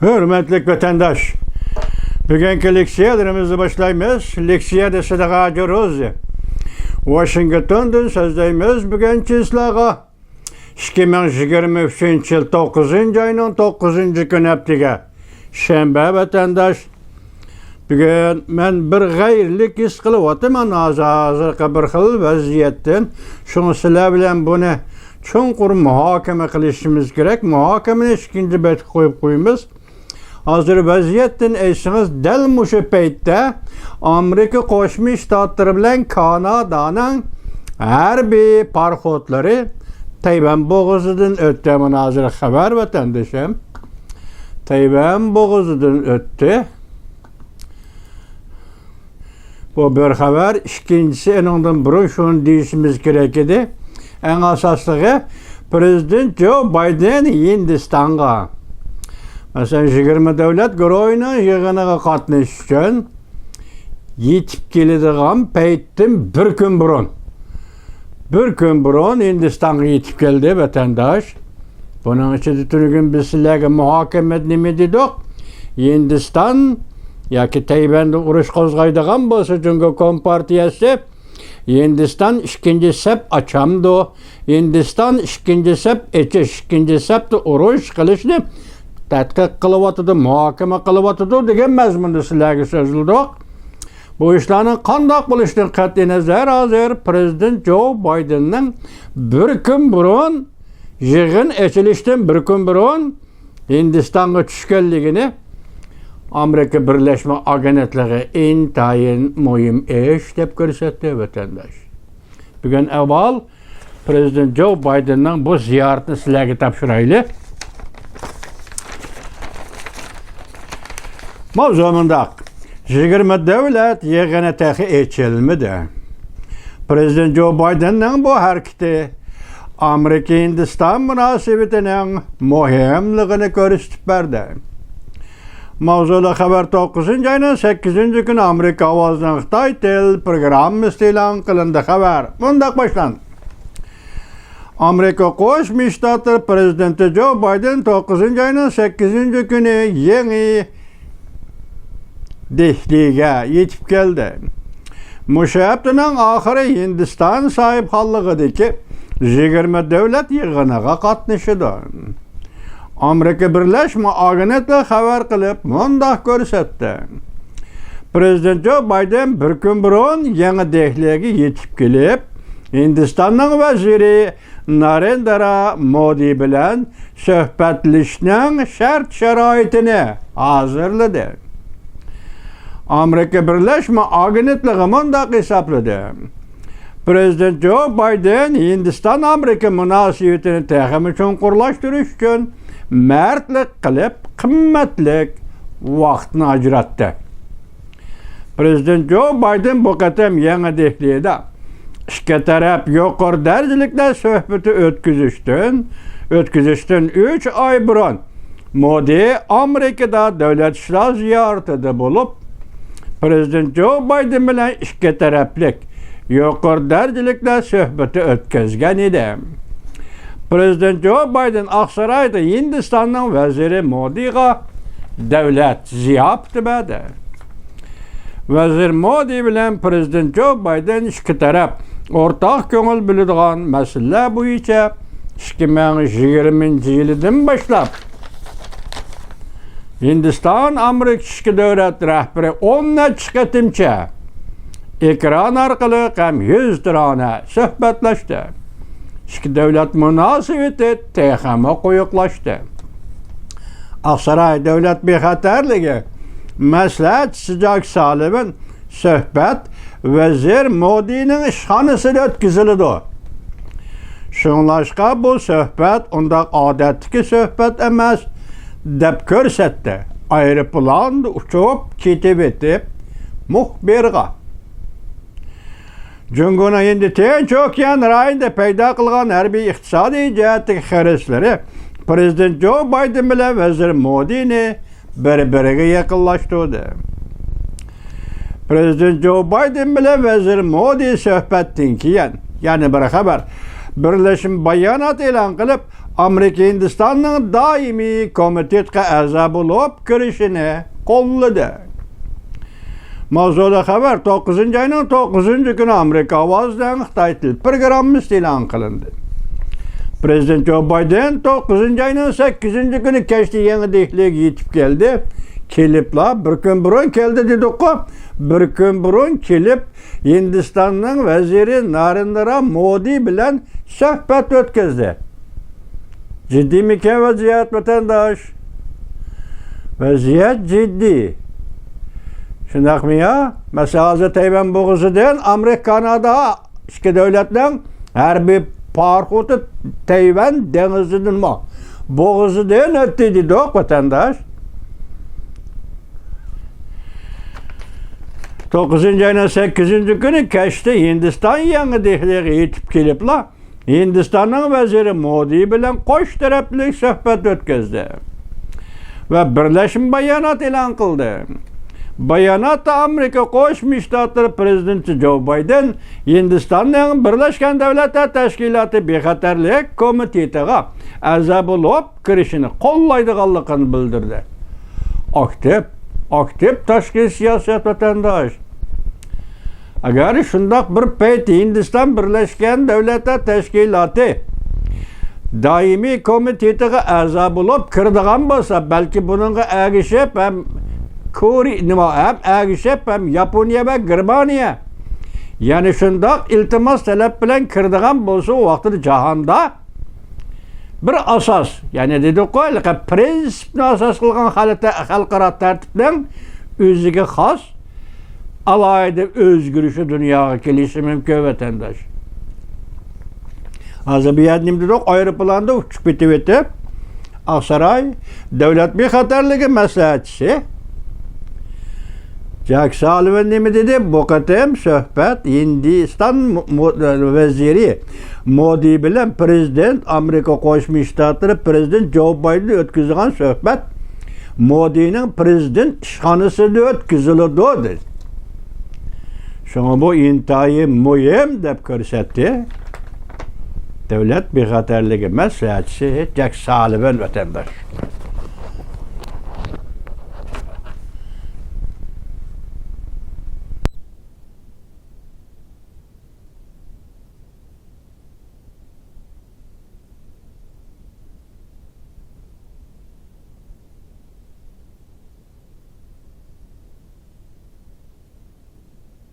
Hürmetlik vatandaş, bugünkü leksiyalarımızı başlayımız. Leksiya da sadaqa ediyoruz. Washington'dan sözdeyimiz bugünkü islağa. 2023 yıl 9. ayının 9. gün haftiga. Şembe vatandaş. Bugün men bir gayrlik his kılıvatıman hazırqa bir xil vaziyetden. Şunu sizler bilen bunu çonqur muhakeme qilishimiz kerak. Muhakamani ikinci bet qo'yib qo'yamiz. Hazır vaziyetten eşiniz del muşu peytde Amerika Qo'shma Shtatlari bilan Kanadaning harbiy parxodlari Tayvan bo'g'ozidan o'tdi. Mana hozir xabar vatandoshim. Tayvan bo'g'ozidan o'tdi. Bu bir xabar. İkincisi enondan burun şunu deyishimiz kerak edi. En asaslığı Prezident Joe Biden Hindistonga mesela 20 devlet guruhuna yig'iniga qatnashish uchun yetib keladigan paytdan bir kun burun Hindistonga yetib keldi vatandaş. Bunun için turgun biz sizlarga muhokama nima dedik? Hindiston yoki Tayvanda urush qo'zg'aydigan bo'lsa Jungo Kompartiyasi Hindiston 2. sep açamdı. Hindiston 2. sep ikinci sepde urush qilishni tadqiq qilyapti, muhokama qilyapti degan mazmunda sizlarga so'zildik. Bu ishlarning qanday bo'lishidan qat'iy nazar hozir Prezident Joe Bidenning bir kun burun yig'in ochilishdan bir kun burun Hindistonga tushganligini Amerika Birleşme Agentligi intayin muhim ish deb ko'rsatdi vatandosh. Bugun avval Prezident Joe Bidenning bu ziyoratini sizlarga topshiraylik. Mavzumunda 20 devlet yig'ini tahi ochilmadi. Prezident Joe Bidenning bu harakati Amerika Hindiston munosabatining muhimligini ko'rsatib berdi. Mavzuda xabar 9. ayının 8. günü Amerika ovozining Xitoy til programmasi e'lon qilindi. Xabar bundoq boshlanadi. Amerika Qo'shma Shtatlari Prezidenti Joe Biden 9. ayının 8. günü yangi Dehliga yetib keldi. Mushu haftaning oxiri Hindiston sohibxonligidagi 20 devlet yig'iniga qatnashdi. Amerika Birleşme Agentligi xabar qilib, bundoq ko'rsatdi. Prezident Joe Biden bir kun burun yangi Dehliga yetib kelib, Hindistonning vaziri Narendra Modi bilan suhbatlashishning shart-sharoitini hozirladi. Amerika Birleşme Agentligi bundoq hisobladi. Prezident Joe Biden Hindiston Amerika munosabatini texmi chonqurlashtirish uchun mardlik qilib qimmatlik vaqtni ajratdi. Prezident Joe Biden bu qatam yangi Dehlida ikki taraf yuqori darajalikda suhbati o'tkazishdan 3 oy burun Modi Amerikada davlat ishlar ziyoratida bo'lib, Prezident Joe Biden bilan ikki taraflik yuqori darajalikda suhbati o'tkazgan edi. Prezident Joe Biden Oqsaroyda Hindistonning vaziri Modiga davlat ziyofati berdi. Vazir Modi bilan Prezident Joe Biden ikki taraf o'rtaq ko'ngil biladigan masalalar bo'yicha 2020-yildan boshlab Hindiston Amerika ichki davlat rahbari 10 qatimcha ekran orqali ham 100 tirona suhbatlashdi. İki devlet münasebeti texmi qo'yiqlashdi. Oqsaroy davlat bexatarligi maslahatchisi Jack Sullivan suhbat vazir Modining ishxonasida o'tkazildi. Shunlashqa bu suhbat undaq odatdagi suhbat emas deb ko'rsatdi. Aeroplanda uchib ketib etib muxbirga Jungo'nun endi Tinch okean rayonida paydo qilgan harbiy iqtisodiy jihatdagi xarajatlari Prezident Joe Biden bilan vazir Modini bir-biriga yaqinlashtirdi. Prezident Joe Biden bilan vazir Modi suhbatdan keyin yana bir xabar Birleşim bayonot e'lon qilib, Amerika Hindistan'ın daimi komitetga a'zo bo'lib kirishini qo'lladi. Mavzuda xabar 9-oyning 9-kuni Amerika ovozidan Xitoy til programmasi e'lon qilindi. Prezident Joe Biden 9-oyning 8-kuni kechda yangiliklarga yetib keldi. Kelibla bir kun burun keldi dedik-ku. Bir kun burun kelib Hindistonning vaziri Narendra Modi bilan suhbat o'tkazdi. Ciddiymikan vaziyat vatandaş? Vaziyat ciddi. Shundaqmi ya? Mesela hozir Tayvan bo'g'ozidan Amerika, Kanada ikki davlatning harbiy parxoti Tayvan dengizidan bo'g'ozidan o'tdi dedik vatandaş. 9-oyning 8-kuni kechda Hindiston yangiliklarga yetib kelibla Hindistanning vaziri Modi bilan qo'sh tarafli suhbat o'tkazdi va birlashma bayonot e'lon qildi. Bayonotda Amerika Qo'shma Shtatlari prezidenti Joe Biden Hindistonning Birlashgan Davlatlar Tashkiloti bexatarlik komitetiga a'zo bo'lib kirishini qo'llaydiganligini bildirdi. Aktiv tashqi siyosat vatandosh. Agar shundoq bir payt Hindiston Birlashgan Davlatlar Tashkiloti doimiy komitetiga a'zo bo'lib kiradigan bo'lsa, balki buningga agishib ham ham Yaponiya va Germaniya ya'ni shundoq iltimos talab bilan kiradigan bo'lsa, u vaqtda jahonda bir asos, ya'ni dedik-ku, prinsipni asos qilgan xalqaro tartibning o'ziga xos alayda o'zgarishi dunyoga kelishi mumkin vatandosh. Hozir bu yernim dedik, aeroplanda uchib ketib o'tib, Aqsaroy davlat bexatarligi maslahatchisi Jack Sullivan nima dedi? Bu qatam suhbat Hindiston vaziri Modi bilan prezident Amerika Qo'shma Shtatlari prezident Joe Biden o'tkazgan suhbat Modining prezident ishxonasida o'tkazildi dedi. Şuna bu intayi muhim deb ko'rsatdi davlat bexatarligi maslahatchisi Jack Sullivan vatandosh.